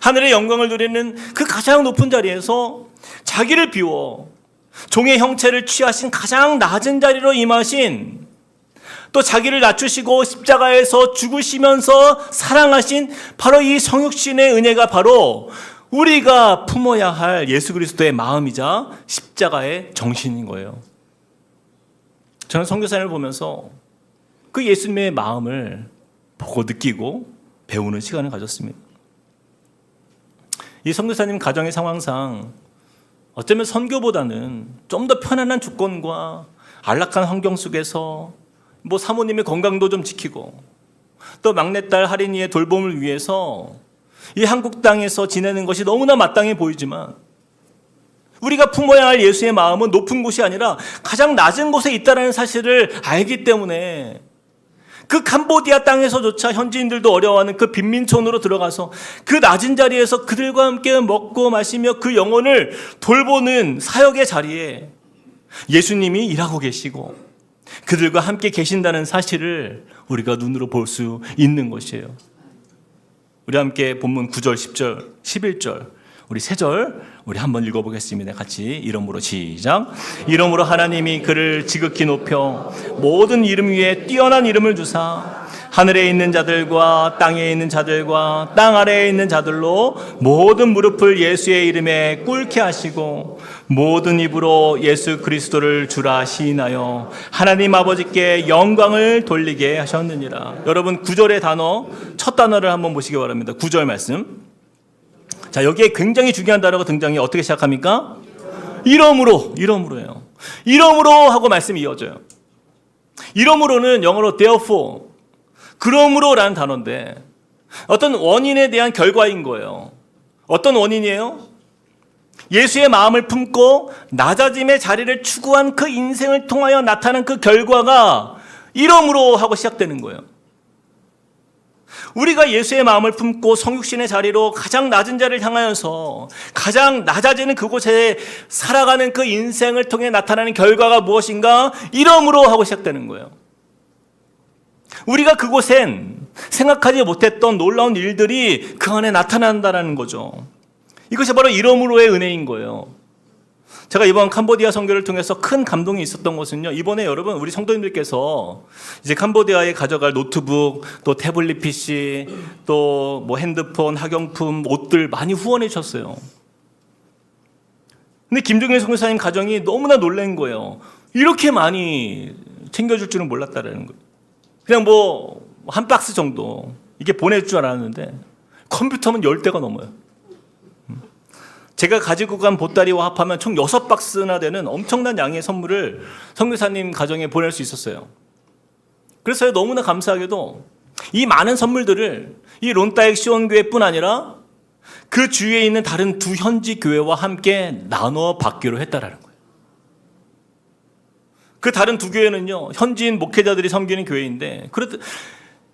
하늘의 영광을 누리는 그 가장 높은 자리에서 자기를 비워 종의 형체를 취하신 가장 낮은 자리로 임하신, 또 자기를 낮추시고 십자가에서 죽으시면서 사랑하신 바로 이 성육신의 은혜가 바로 우리가 품어야 할 예수 그리스도의 마음이자 십자가의 정신인 거예요. 저는 선교사님을 보면서 그 예수님의 마음을 보고 느끼고 배우는 시간을 가졌습니다. 이 선교사님 가정의 상황상 어쩌면 선교보다는 좀 더 편안한 조건과 안락한 환경 속에서 사모님의 건강도 좀 지키고 또 막내딸 할인이의 돌봄을 위해서 이 한국 땅에서 지내는 것이 너무나 마땅해 보이지만 우리가 품어야 할 예수의 마음은 높은 곳이 아니라 가장 낮은 곳에 있다는 사실을 알기 때문에 그 캄보디아 땅에서조차 현지인들도 어려워하는 그 빈민촌으로 들어가서 그 낮은 자리에서 그들과 함께 먹고 마시며 그 영혼을 돌보는 사역의 자리에 예수님이 일하고 계시고 그들과 함께 계신다는 사실을 우리가 눈으로 볼 수 있는 것이에요. 우리 함께 본문 9절, 10절, 11절 우리 3절 우리 한번 읽어보겠습니다. 같이 이름으로 시작. 이름으로 하나님이 그를 지극히 높여 모든 이름 위에 뛰어난 이름을 주사 하늘에 있는 자들과 땅에 있는 자들과 땅 아래에 있는 자들로 모든 무릎을 예수의 이름에 꿇게 하시고 모든 입으로 예수 그리스도를 주라 시인하여 하나님 아버지께 영광을 돌리게 하셨느니라. 여러분 9절의 단어, 첫 단어를 한번 보시기 바랍니다. 9절 말씀. 자, 여기에 굉장히 중요한 단어가 등장해. 어떻게 시작합니까? 이러므로예요. 이러므로 하고 말씀이 이어져요. 이러므로는 영어로 therefore, 그러므로라는 단어인데 어떤 원인에 대한 결과인 거예요. 어떤 원인이에요? 예수의 마음을 품고 낮아짐의 자리를 추구한 그 인생을 통하여 나타난 그 결과가 이러므로 하고 시작되는 거예요. 우리가 예수의 마음을 품고 성육신의 자리로 가장 낮은 자리를 향하여서 가장 낮아지는 그곳에 살아가는 그 인생을 통해 나타나는 결과가 무엇인가? 이러므로 하고 시작되는 거예요. 우리가 그곳엔 생각하지 못했던 놀라운 일들이 그 안에 나타난다는 거죠. 이것이 바로 이러므로의 은혜인 거예요. 제가 이번 캄보디아 선교를 통해서 큰 감동이 있었던 것은요, 이번에 여러분 우리 성도님들께서 이제 캄보디아에 가져갈 노트북, 또 태블릿 PC, 또 뭐 핸드폰, 학용품, 옷들 많이 후원해 주셨어요. 근데 김종일 선교사님 가정이 너무나 놀란 거예요. 이렇게 많이 챙겨줄 줄은 몰랐다라는 거예요. 그냥 뭐 한 박스 정도 이게 보낼 줄 알았는데 컴퓨터면 10대가 넘어요. 제가 가지고 간 보따리와 합하면 총 6박스나 되는 엄청난 양의 선물을 선교사님 가정에 보낼 수 있었어요. 그래서 너무나 감사하게도 이 많은 선물들을 이 론따엑 시온교회뿐 아니라 그 주위에 있는 다른 두 현지 교회와 함께 나눠 받기로 했다라는 거예요. 그 다른 두 교회는요, 현지인 목회자들이 섬기는 교회인데,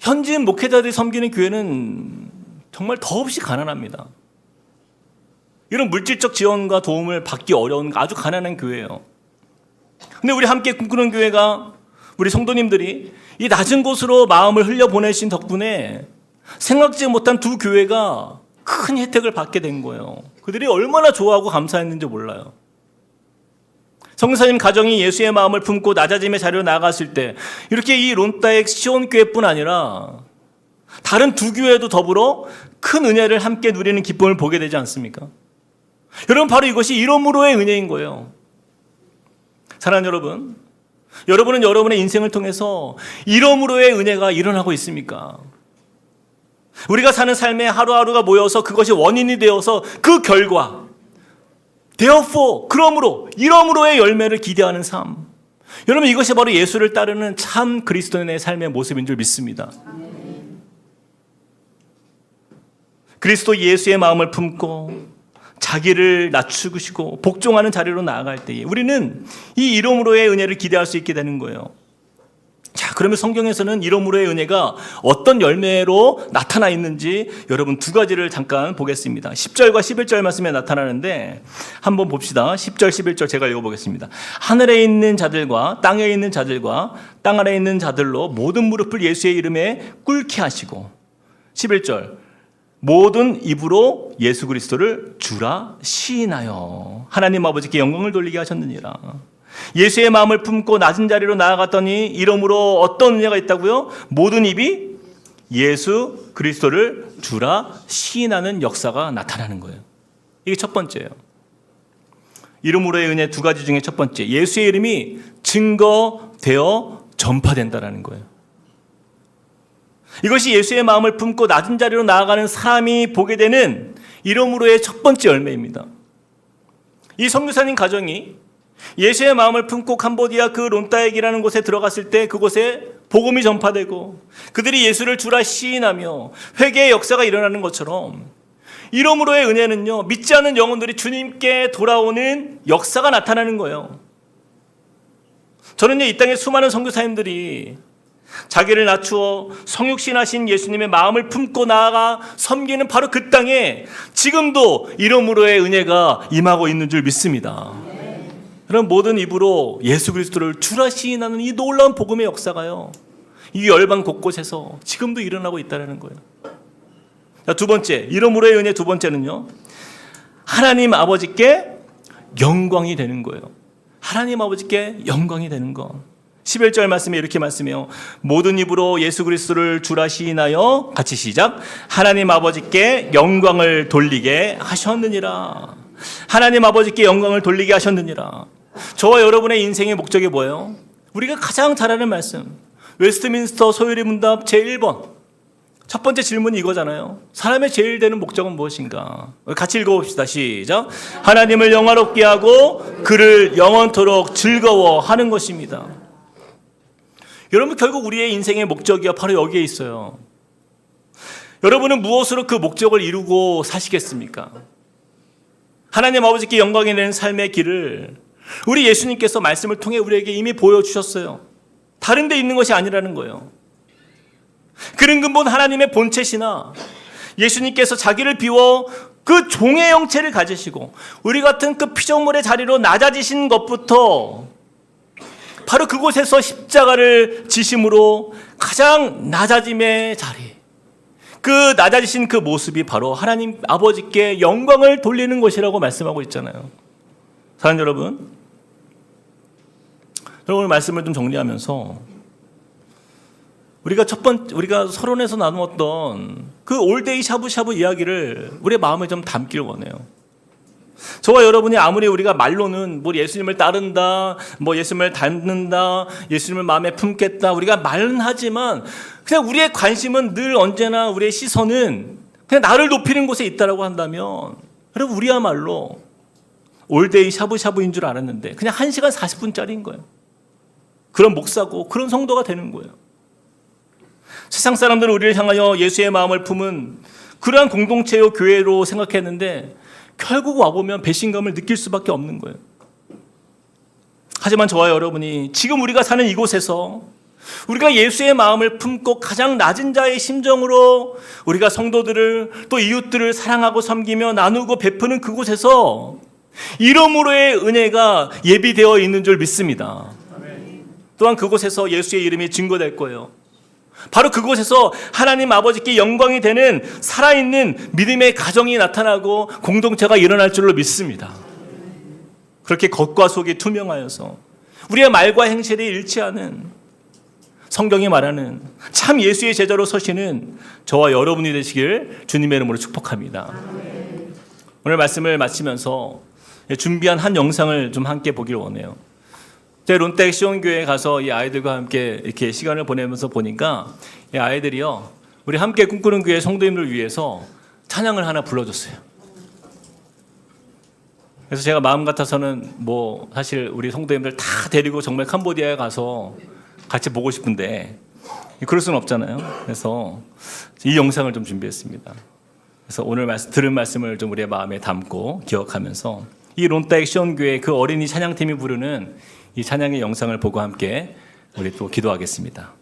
현지인 목회자들이 섬기는 교회는 정말 더없이 가난합니다. 이런 물질적 지원과 도움을 받기 어려운 아주 가난한 교회예요. 근데 우리 함께 꿈꾸는 교회가 우리 성도님들이 이 낮은 곳으로 마음을 흘려보내신 덕분에 생각지 못한 두 교회가 큰 혜택을 받게 된 거예요. 그들이 얼마나 좋아하고 감사했는지 몰라요. 성사님 가정이 예수의 마음을 품고 낮아짐의 자리로 나아갔을 때 이렇게 이 론따엑 시온교회뿐 아니라 다른 두 교회도 더불어 큰 은혜를 함께 누리는 기쁨을 보게 되지 않습니까? 여러분, 바로 이것이 이러므로의 은혜인 거예요. 사랑하는 여러분, 여러분은 여러분의 인생을 통해서 이러므로의 은혜가 일어나고 있습니까? 우리가 사는 삶에 하루하루가 모여서 그것이 원인이 되어서 그 결과 therefore, 그러므로, 이러므로의 열매를 기대하는 삶. 여러분, 이것이 바로 예수를 따르는 참 그리스도인의 삶의 모습인 줄 믿습니다. 그리스도 예수의 마음을 품고 자기를 낮추시고 복종하는 자리로 나아갈 때에 우리는 이 이러므로의 은혜를 기대할 수 있게 되는 거예요. 자, 그러면 성경에서는 이러므로의 은혜가 어떤 열매로 나타나 있는지 여러분 두 가지를 잠깐 보겠습니다. 10절과 11절 말씀에 나타나는데 한번 봅시다. 10절, 11절 제가 읽어보겠습니다. 하늘에 있는 자들과 땅에 있는 자들과 땅 아래에 있는 자들로 모든 무릎을 예수의 이름에 꿇게 하시고 11절 모든 입으로 예수 그리스도를 주라 시인하여 하나님 아버지께 영광을 돌리게 하셨느니라. 예수의 마음을 품고 낮은 자리로 나아갔더니 이러므로 어떤 은혜가 있다고요? 모든 입이 예수 그리스도를 주라 시인하는 역사가 나타나는 거예요. 이게 첫 번째예요. 이름으로의 은혜 두 가지 중에 첫 번째, 예수의 이름이 증거되어 전파된다는 거예요. 이것이 예수의 마음을 품고 낮은 자리로 나아가는 사람이 보게 되는 이름으로의 첫 번째 열매입니다. 이 선교사님 가정이 예수의 마음을 품고 캄보디아 그 론따엑이라는 곳에 들어갔을 때 그곳에 복음이 전파되고 그들이 예수를 주라 시인하며 회개의 역사가 일어나는 것처럼 이러므로의 은혜는요, 믿지 않는 영혼들이 주님께 돌아오는 역사가 나타나는 거예요. 저는요, 이 땅에 수많은 선교사님들이 자기를 낮추어 성육신하신 예수님의 마음을 품고 나아가 섬기는 바로 그 땅에 지금도 이러므로의 은혜가 임하고 있는 줄 믿습니다. 그런 모든 입으로 예수 그리스도를 주라 시인하는 이 놀라운 복음의 역사가요, 이 열방 곳곳에서 지금도 일어나고 있다는 거예요. 자, 두 번째, 이러므로의 은혜 두 번째는요, 하나님 아버지께 영광이 되는 거예요. 하나님 아버지께 영광이 되는 것. 11절 말씀에 이렇게 말씀해요. 모든 입으로 예수 그리스도를 주라 시인하여, 같이 시작. 하나님 아버지께 영광을 돌리게 하셨느니라. 하나님 아버지께 영광을 돌리게 하셨느니라. 저와 여러분의 인생의 목적이 뭐예요? 우리가 가장 잘 아는 말씀, 웨스트민스터 소요리 문답 제1번. 첫 번째 질문이 이거잖아요. 사람의 제일 되는 목적은 무엇인가? 같이 읽어봅시다. 시작. 하나님을 영화롭게 하고 그를 영원토록 즐거워하는 것입니다. 여러분, 결국 우리의 인생의 목적이 바로 여기에 있어요. 여러분은 무엇으로 그 목적을 이루고 사시겠습니까? 하나님 아버지께 영광이 되는 삶의 길을 우리 예수님께서 말씀을 통해 우리에게 이미 보여주셨어요. 다른 데 있는 것이 아니라는 거예요. 그런 근본 하나님의 본체시나 예수님께서 자기를 비워 그 종의 형체를 가지시고 우리 같은 그 피조물의 자리로 낮아지신 것부터 바로 그곳에서 십자가를 지심으로 가장 낮아짐의 자리, 그 낮아지신 그 모습이 바로 하나님 아버지께 영광을 돌리는 것이라고 말씀하고 있잖아요. 사랑하는 여러분, 오늘 말씀을 좀 정리하면서 우리가 서론에서 나누었던 그 올데이 샤브샤브 이야기를 우리의 마음에 좀 담길 원해요. 저와 여러분이 아무리 우리가 말로는 뭐 예수님을 따른다, 뭐 예수님을 닮는다, 예수님을 마음에 품겠다, 우리가 말은 하지만 그냥 우리의 관심은 늘 언제나 우리의 시선은 그냥 나를 높이는 곳에 있다라고 한다면, 여러분, 우리야말로 올데이 샤브샤브인 줄 알았는데 그냥 1시간 40분짜리인 거예요. 그런 목사고 그런 성도가 되는 거예요. 세상 사람들은 우리를 향하여 예수의 마음을 품은 그러한 공동체요 교회로 생각했는데 결국 와보면 배신감을 느낄 수밖에 없는 거예요. 하지만 저와 여러분이 지금 우리가 사는 이곳에서 우리가 예수의 마음을 품고 가장 낮은 자의 심정으로 우리가 성도들을 또 이웃들을 사랑하고 섬기며 나누고 베푸는 그곳에서 이러므로의 은혜가 예비되어 있는 줄 믿습니다. 또한 그곳에서 예수의 이름이 증거될 거예요. 바로 그곳에서 하나님 아버지께 영광이 되는 살아있는 믿음의 가정이 나타나고 공동체가 일어날 줄로 믿습니다. 그렇게 겉과 속이 투명하여서 우리의 말과 행실이 일치하는, 성경이 말하는 참 예수의 제자로 서시는 저와 여러분이 되시길 주님의 이름으로 축복합니다. 오늘 말씀을 마치면서 준비한 한 영상을 좀 함께 보길 원해요. 제가 론텍 시온교회에 가서 이 아이들과 함께 이렇게 시간을 보내면서 보니까 이 아이들이요, 우리 함께 꿈꾸는 교회 성도님들 위해서 찬양을 하나 불러줬어요. 그래서 제가 마음 같아서는 뭐 사실 우리 성도님들 다 데리고 정말 캄보디아에 가서 같이 보고 싶은데 그럴 수는 없잖아요. 그래서 이 영상을 좀 준비했습니다. 그래서 오늘 들은 말씀을 좀 우리의 마음에 담고 기억하면서 이 론텍 시온교회 그 어린이 찬양팀이 부르는 이 찬양의 영상을 보고 함께 우리 또 기도하겠습니다.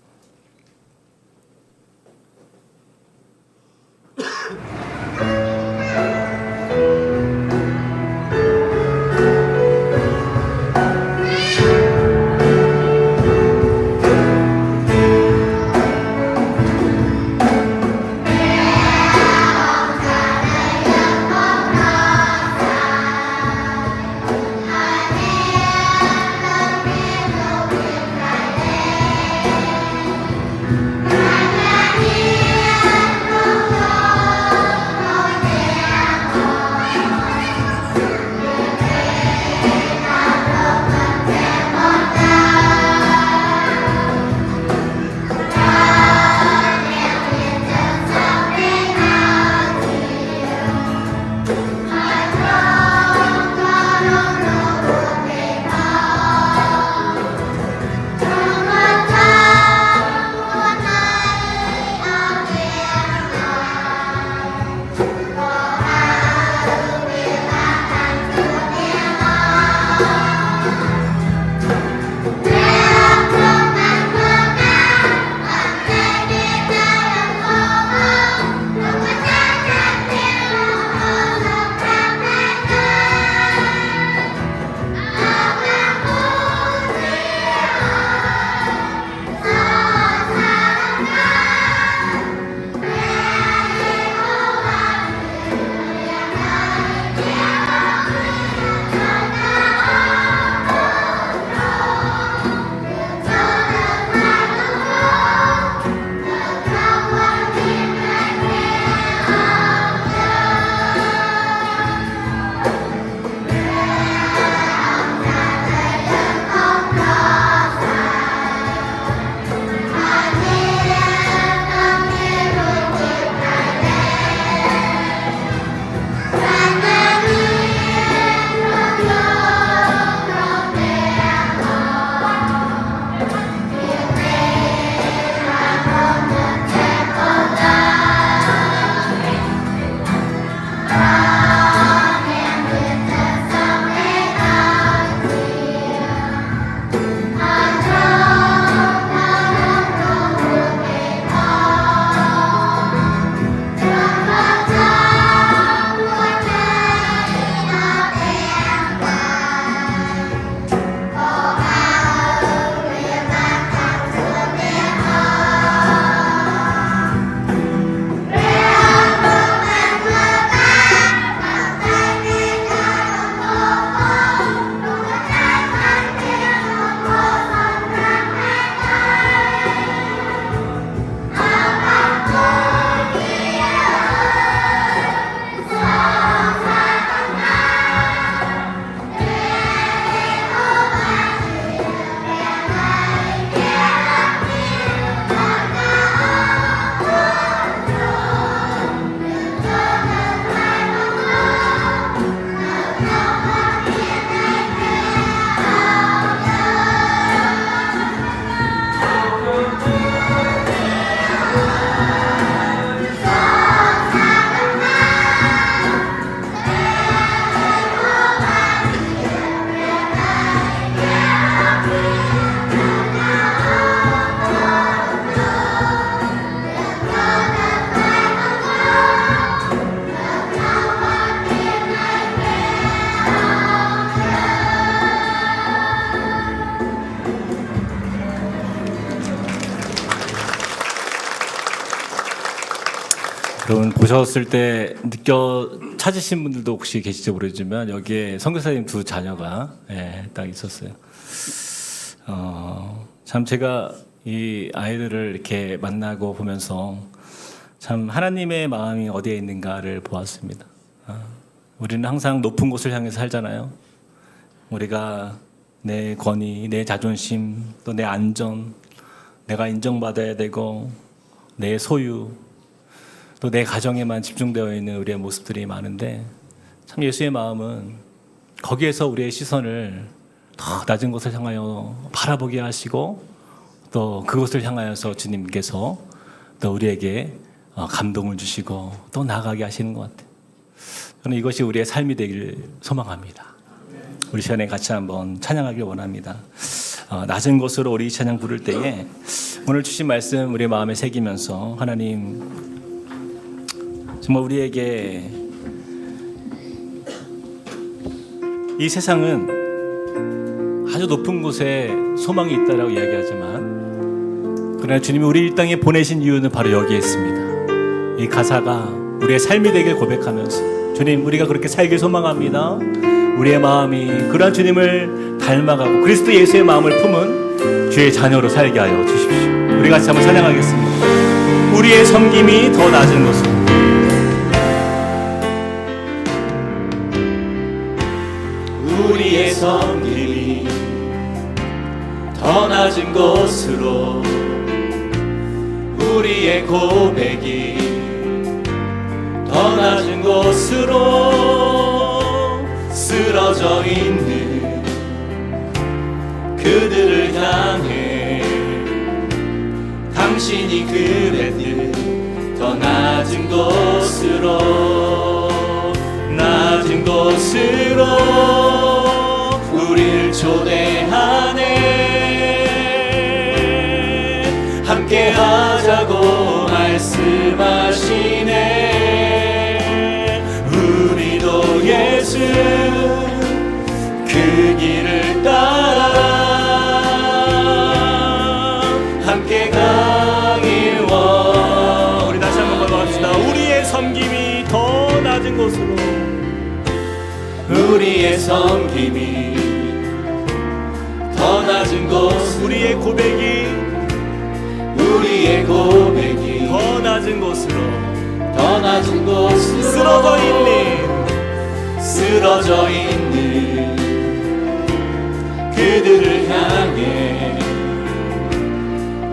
여러분 보셨을 때 찾으신 분들도 혹시 계실지 모르지만 여기에 선교사님 두 자녀가 딱 있었어요. 참 제가 이 아이들을 이렇게 만나고 보면서 참 하나님의 마음이 어디에 있는가를 보았습니다. 우리는 항상 높은 곳을 향해 살잖아요. 우리가 내 권위, 내 자존심, 또 내 안전, 내가 인정받아야 되고 내 소유, 또 내 가정에만 집중되어 있는 우리의 모습들이 많은데 참 예수의 마음은 거기에서 우리의 시선을 더 낮은 곳을 향하여 바라보게 하시고 또 그곳을 향하여서 주님께서 또 우리에게 감동을 주시고 또 나아가게 하시는 것 같아요. 저는 이것이 우리의 삶이 되기를 소망합니다. 우리 시간에 같이 한번 찬양하길 원합니다. 낮은 곳으로 우리 찬양 부를 때에 오늘 주신 말씀 우리 마음에 새기면서 하나님 정말 우리에게 이 세상은 아주 높은 곳에 소망이 있다라고 이야기하지만 그러나 주님이 우리 이 땅에 보내신 이유는 바로 여기에 있습니다. 이 가사가 우리의 삶이 되길 고백하면서 주님 우리가 그렇게 살길 소망합니다. 우리의 마음이 그러한 주님을 닮아가고 그리스도 예수의 마음을 품은 주의 자녀로 살게 하여 주십시오. 우리 같이 한번 찬양하겠습니다. 우리의 섬김이 더 낮은 곳으로 우리의 섬김이 더 낮은 곳으로 우리의 고백이 더 낮은 곳으로 쓰러져 있는 그들을 향해 당신이 그랬듯 더 낮은 곳으로 우리를 초대하네. 함께 하자고 말씀하시네. 우리도 예수 그 길을 따라 함께 가길 원. 우리 다시 한번 고백합시다. 우리의 섬김이 더 낮은 곳으로 우리의 섬김이 더 낮은 곳 우리의 고백이 더 낮은 곳으로 쓰러져 있는 그들을 향해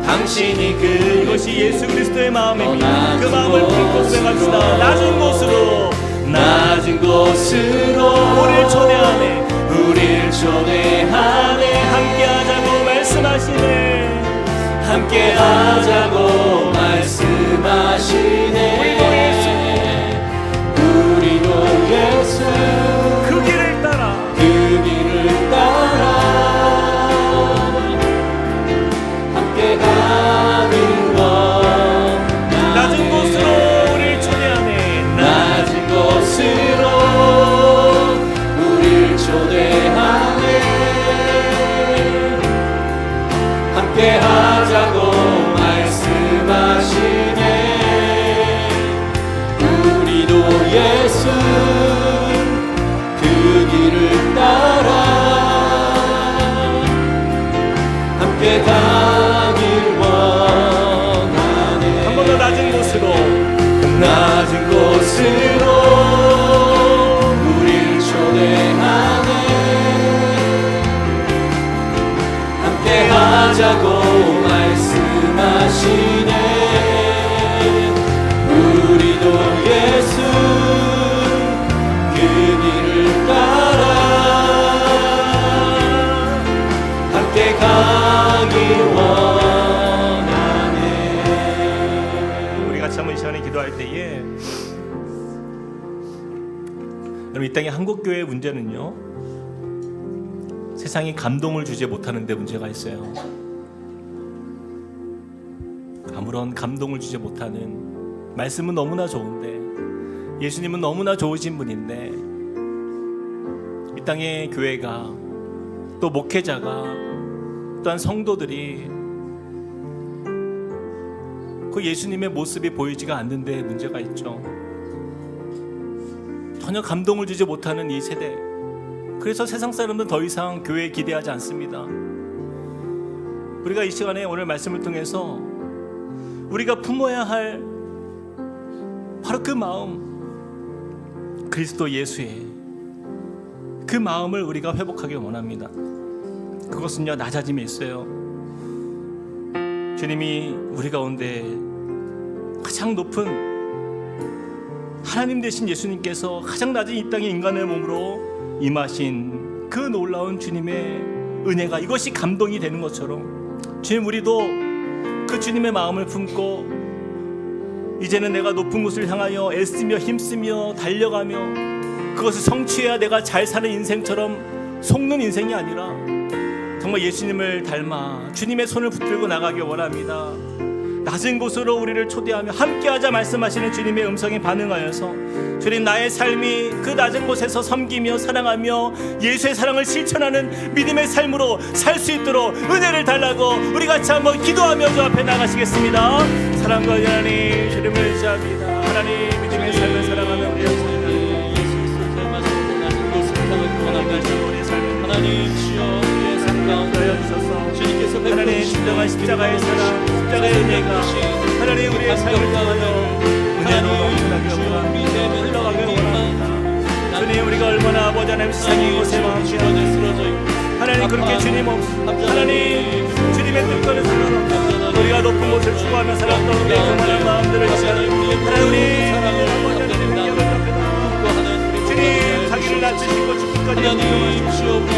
당신이 그것이 예수 그리스도의 마음입니다. 그 마음을 품고 고백합시다. 낮은 곳으로 우리를 초대하네. 함께하자고 말씀하시네. 우리도 예수 그 길을 따라 함께 가길 원. 낮은 곳으로 우리를 초대하네. 함께 하자고 말씀하시네. 우리도 예수 그 길을 따라 함께 가길 원하네. 한 번 더 낮은 곳으로 우리를 초대하네. 함께 하자고 말씀하시네. 우리도 예수 그 길을 따라 함께 가길 원하네. 우리 같이 한번 이 시간에 기도할 때에 여러분 이 땅의 한국교회의 문제는요 세상이 감동을 주지 못하는 데 문제가 있어요. 아무런 감동을 주지 못하는 말씀은 너무나 좋은데 예수님은 너무나 좋으신 분인데 이 땅의 교회가 또 목회자가 또한 성도들이 그 예수님의 모습이 보이지가 않는데 문제가 있죠. 전혀 감동을 주지 못하는 이 세대. 그래서 세상 사람들은 더 이상 교회에 기대하지 않습니다. 우리가 이 시간에 오늘 말씀을 통해서 우리가 품어야 할 바로 그 마음, 그리스도 예수의 그 마음을 우리가 회복하기 원합니다. 그것은요, 낮아짐에 있어요. 주님이 우리 가운데 가장 높은 하나님 되신 예수님께서 가장 낮은 이 땅의 인간의 몸으로 임하신 그 놀라운 주님의 은혜가, 이것이 감동이 되는 것처럼 주님, 우리도 그 주님의 마음을 품고 이제는 내가 높은 곳을 향하여 애쓰며 힘쓰며 달려가며 그것을 성취해야 내가 잘 사는 인생처럼 속는 인생이 아니라 정말 예수님을 닮아 주님의 손을 붙들고 나가길 원합니다. 낮은 곳으로 우리를 초대하며 함께하자 말씀하시는 주님의 음성에 반응하여서 주님, 나의 삶이 그 낮은 곳에서 섬기며 사랑하며 예수의 사랑을 실천하는 믿음의 삶으로 살 수 있도록 은혜를 달라고 우리 같이 한번 기도하며 주 앞에 나가시겠습니다. 사랑과 하나님, 주님을 의지합니다. 하나님, 믿음의 삶을 살아가며 우리의 하나님 주여, 우리의 삶 가운데 주님께서 하나님 진정한 십자가의 사랑, 십자가의 은혜가 하나님 우리의 삶을 통하여 은혜로 넘쳐나게 흘러가길 원합니다. 주님, 우리가 얼마나 아버지 하나님 세상의 곳에 마음이 하나님 그렇게 주님 없이 하나님 주님의 뜻과는 상관없이 우리가 높은 곳을 추구하며 살았던 우리의 그만한 마음들을 하나님 우리 아버지 하나님 주님, 자기를 낮추시고 죽기까지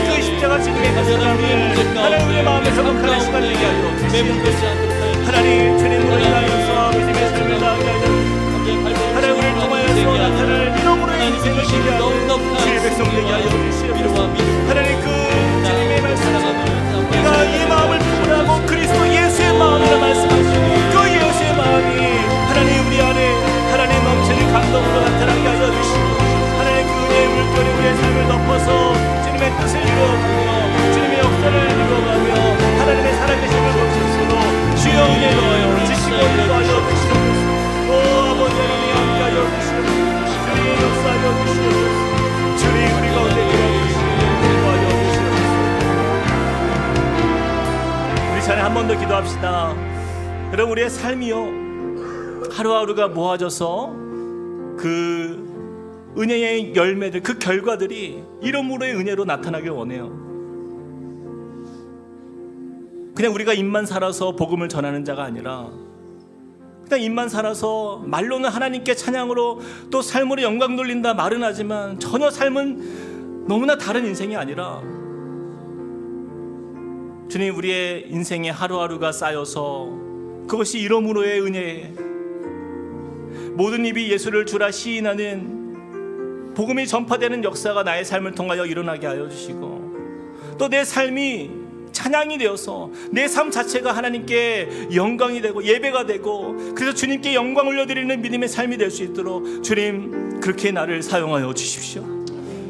그 십자가 주님의 그 사랑을 하나님 우리의 마음에 회복하는 시간 되게 하여 주시옵소서. 하나님, 주님으로 인하여서 믿음의 삶을 나가게 하여 하나님 우리를 통하여서 나타날 이름으로의 인생을 기대하는 주의 백성 되게 하여 주시옵소서. 하나님, 그 주님의 말씀 우리가 이 마음을 품으라고 그리스도 예수의 마음이라 말씀하시고 그 예수의 마음이 하나님 우리 안에 하나님 넘치는 감동으로 나타나게 하여 주시고 하나님 그 은혜의 물결이 우리의 삶을 덮어서 주님의 뜻을 이루어가며 주님의 역사를 이루어가며 하나님의 살아계심을 보실수록 주여 은혜 넣어요 지시고 인도하여 주시옵소서. 오 아버지 하나님, 함께하여 주시옵소서. 주님 역사하여 주시옵소서. 주님 우리 가운데 일어나시고 인도하여 주시옵소서. 우리 전에 한 번 더 기도합시다. 여러분, 우리의 삶이요 하루하루가 모아져서 그 은혜의 열매들, 그 결과들이 이름으로의 은혜로 나타나길 원해요. 그냥 우리가 입만 살아서 복음을 전하는 자가 아니라 그냥 입만 살아서 말로는 하나님께 찬양으로 또 삶으로 영광 돌린다 말은 하지만 전혀 삶은 너무나 다른 인생이 아니라 주님, 우리의 인생에 하루하루가 쌓여서 그것이 이름으로의 은혜에 모든 입이 예수를 주라 시인하는 복음이 전파되는 역사가 나의 삶을 통하여 일어나게 하여 주시고 또 내 삶이 찬양이 되어서 내 삶 자체가 하나님께 영광이 되고 예배가 되고 그래서 주님께 영광 올려드리는 믿음의 삶이 될 수 있도록 주님 그렇게 나를 사용하여 주십시오.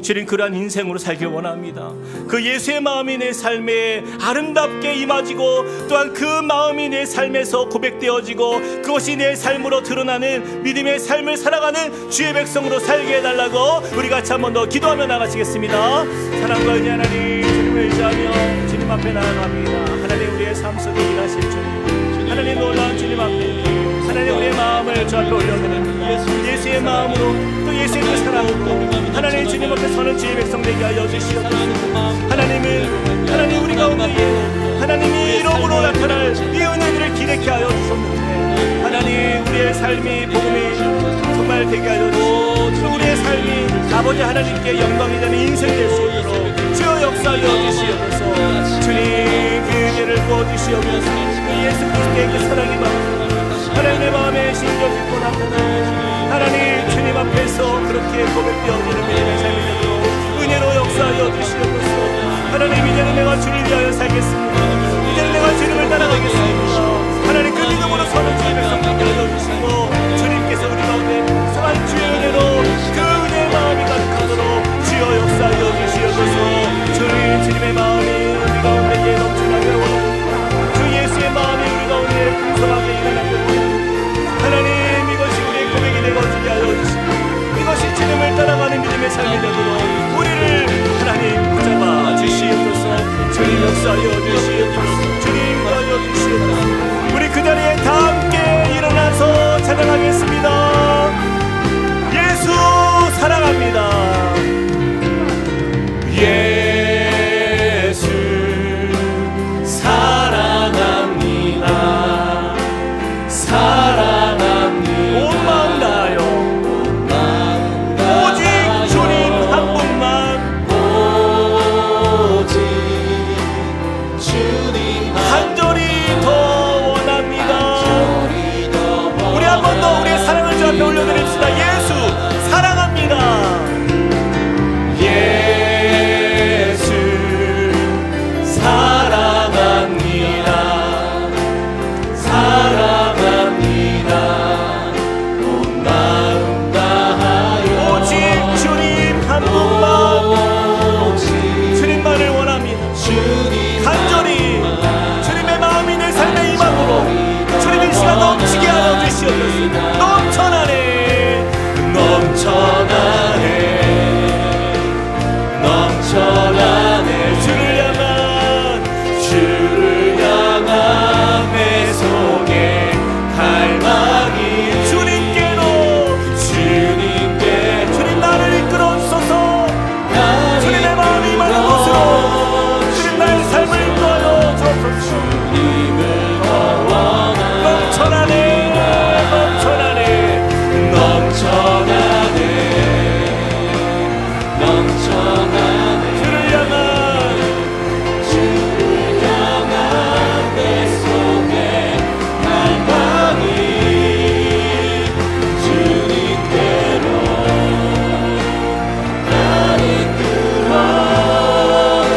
주님, 그러한 인생으로 살길 원합니다. 그 예수의 마음이 내 삶에 아름답게 임하지고 또한 그 마음이 내 삶에서 고백되어지고 그것이 내 삶으로 드러나는 믿음의 삶을 살아가는 주의 백성으로 살게 해달라고 우리 같이 한 번 더 기도하며 나가시겠습니다. 사랑과 은혜 하나님, 주님을 의지하며 주님 앞에 나아갑니다. 하나님, 우리의 삶 속에 일하실 주님, 하나님 놀라운 주님 앞에 하나님 우리의 마음을 주 앞에 올려드립니다. 예수의 마음으로 또 예수의 그 사랑으로 하나님 주님 앞에 서는 주의 백성 되게 하여 주시옵소서. 하나님 우리 가운데 하나님이 이름으로 나타날 이 은혜들을 기대케 하여 주셨는데 하나님 우리의 삶이 복음이 정말 되게 하여 주시고 우리의 삶이 아버지 하나님께 영광이 되는 인생이 될 수 있도록 주여 역사하여 주시옵소서. 주님 그 은혜를 부어주시옵소서. 예수 그리스도의 그 사랑이 하나님의 마음에 심겨짓고 나타나 하나님 주님 앞에서 그렇게 고백되어지는 믿음의 삶이 되도록 은혜로 역사하여 주시옵소서. 하나님, 이제는 내가 주를 위하여 살겠습니다. 이제는 내가 주님을 따라가겠습니다. 하나님, 그 믿음으로 서는 주의 백성들께 알려주시고 주님께서 우리 가운데 성한 주의 은혜로 그 은혜의 마음이 가득하도록 주여 역사하여 주시옵소서. 주님의 마음이 우리 가운데 넘쳐나게 원합니다. 주 예수의 마음이 우리 가운데 풍성하게 일어나게 원합니다. 넘쳐나네 넘쳐나네 넘쳐나네 넘쳐나네 주를 향한 주를 향한 내 속에 갈망이 주님께로 날 이끌어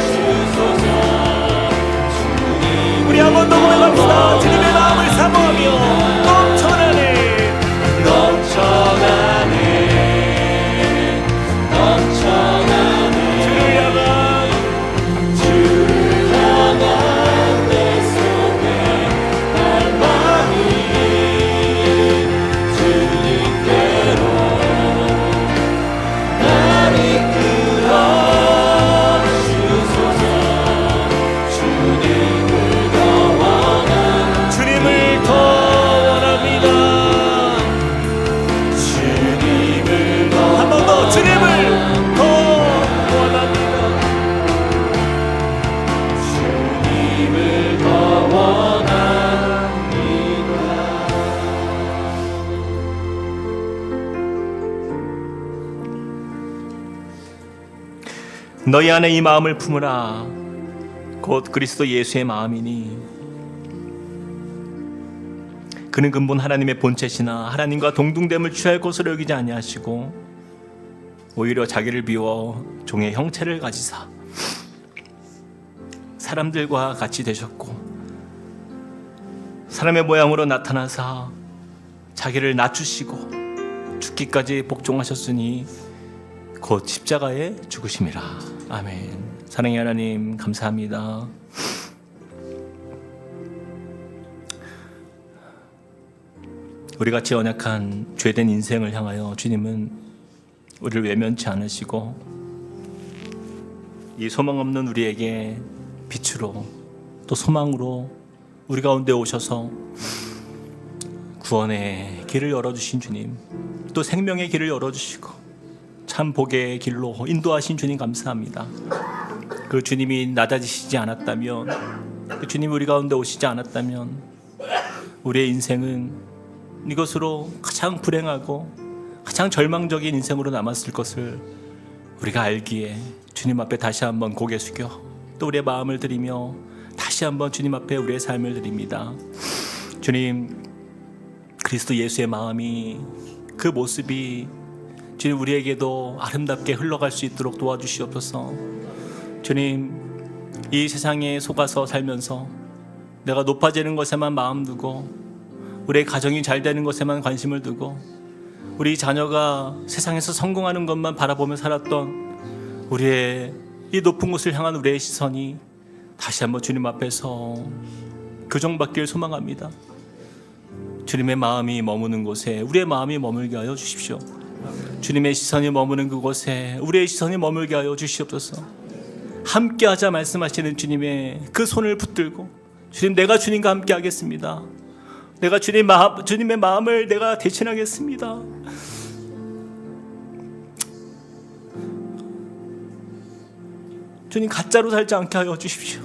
주소서. 주님 우리 한 번 더 고백합시다. 주님의 마음을 사모하며 넘쳐나네 넘쳐나네 넘쳐나네 주를 향한 주를 향한 내 속에 갈망이 주님께로 날 이끌어 주소서. 주님을 더 원하는 주님을 더 원합니다. 주님을 더 한 번 더 주님을 더 원합니다. 주님을 더 원합니다. 너희 안에 이 마음을 품으라. 곧 그리스도 예수의 마음이니 그는 근본 하나님의 본체시나 하나님과 동등됨을 취할 것으로 여기지 아니하시고 오히려 자기를 비워 종의 형체를 가지사 사람들과 같이 되셨고 사람의 모양으로 나타나사 자기를 낮추시고 죽기까지 복종하셨으니 곧 십자가에 죽으심이라. 아멘. 사랑의 하나님 감사합니다. 우리같이 연약한 죄된 인생을 향하여 주님은 우리를 외면치 않으시고 이 소망 없는 우리에게 빛으로 또 소망으로 우리 가운데 오셔서 구원의 길을 열어주신 주님, 또 생명의 길을 열어주시고 참 복의 길로 인도하신 주님 감사합니다. 그 주님이 낮아지시지 않았다면, 그 주님이 우리 가운데 오시지 않았다면 우리의 인생은 이것으로 가장 불행하고 가장 절망적인 인생으로 남았을 것을 우리가 알기에 주님 앞에 다시 한번 고개 숙여 또 우리의 마음을 드리며 다시 한번 주님 앞에 우리의 삶을 드립니다. 주님, 그리스도 예수의 마음이, 그 모습이 주님 우리에게도 아름답게 흘러갈 수 있도록 도와주시옵소서. 주님, 이 세상에 속아서 살면서 내가 높아지는 것에만 마음 두고 우리의 가정이 잘 되는 것에만 관심을 두고 우리 자녀가 세상에서 성공하는 것만 바라보며 살았던 우리의 이 높은 곳을 향한 우리의 시선이 다시 한번 주님 앞에서 교정받기를 소망합니다. 주님의 마음이 머무는 곳에 우리의 마음이 머물게 하여 주십시오. 주님의 시선이 머무는 그곳에 우리의 시선이 머물게 하여 주시옵소서. 함께하자 말씀하시는 주님의 그 손을 붙들고, 주님, 내가 주님과 함께 하겠습니다. 내가 주님의 마음을 내가 대신하겠습니다. 주님, 가짜로 살지 않게 하여 주십시오.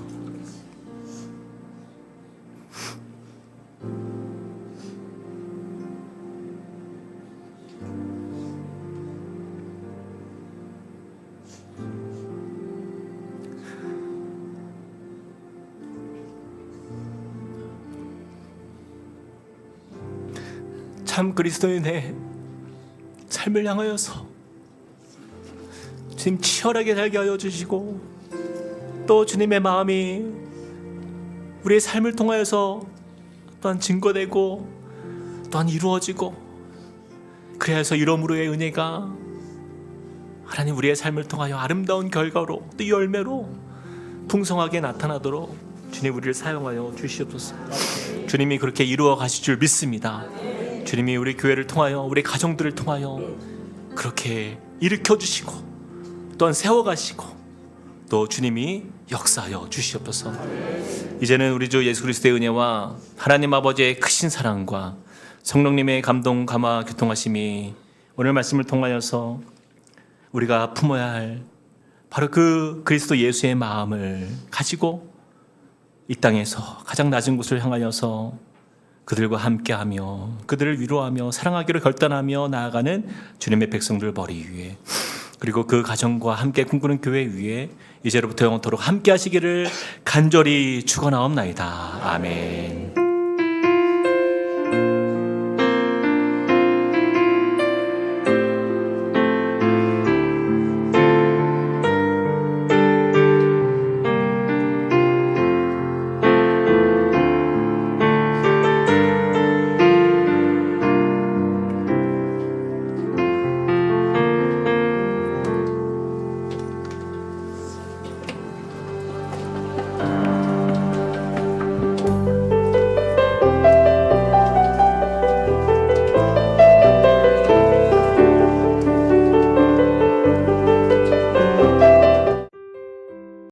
참 그리스도인의 삶을 향하여서 주님 치열하게 살게 하여 주시고, 또 주님의 마음이 우리의 삶을 통하여서 또한 증거되고 또한 이루어지고, 그래서 이러므로의 은혜가 하나님 우리의 삶을 통하여 아름다운 결과로 또 열매로 풍성하게 나타나도록 주님 우리를 사용하여 주시옵소서. 주님이 그렇게 이루어 가실 줄 믿습니다. 주님이 우리 교회를 통하여 우리 가정들을 통하여 그렇게 일으켜 주시고 또한 세워가시고 또 주님이 역사하여 주시옵소서. 이제는 우리 주 예수 그리스도의 은혜와 하나님 아버지의 크신 사랑과 성령님의 감동 감화 교통하심이 오늘 말씀을 통하여서 우리가 품어야 할 바로 그 그리스도 예수의 마음을 가지고 이 땅에서 가장 낮은 곳을 향하여서 그들과 함께하며 그들을 위로하며 사랑하기로 결단하며 나아가는 주님의 백성들 머리 위에, 그리고 그 가정과 함께 꿈꾸는 교회 위에 이제로부터 영원토록 함께 하시기를 간절히 축원하옵나이다. 아멘.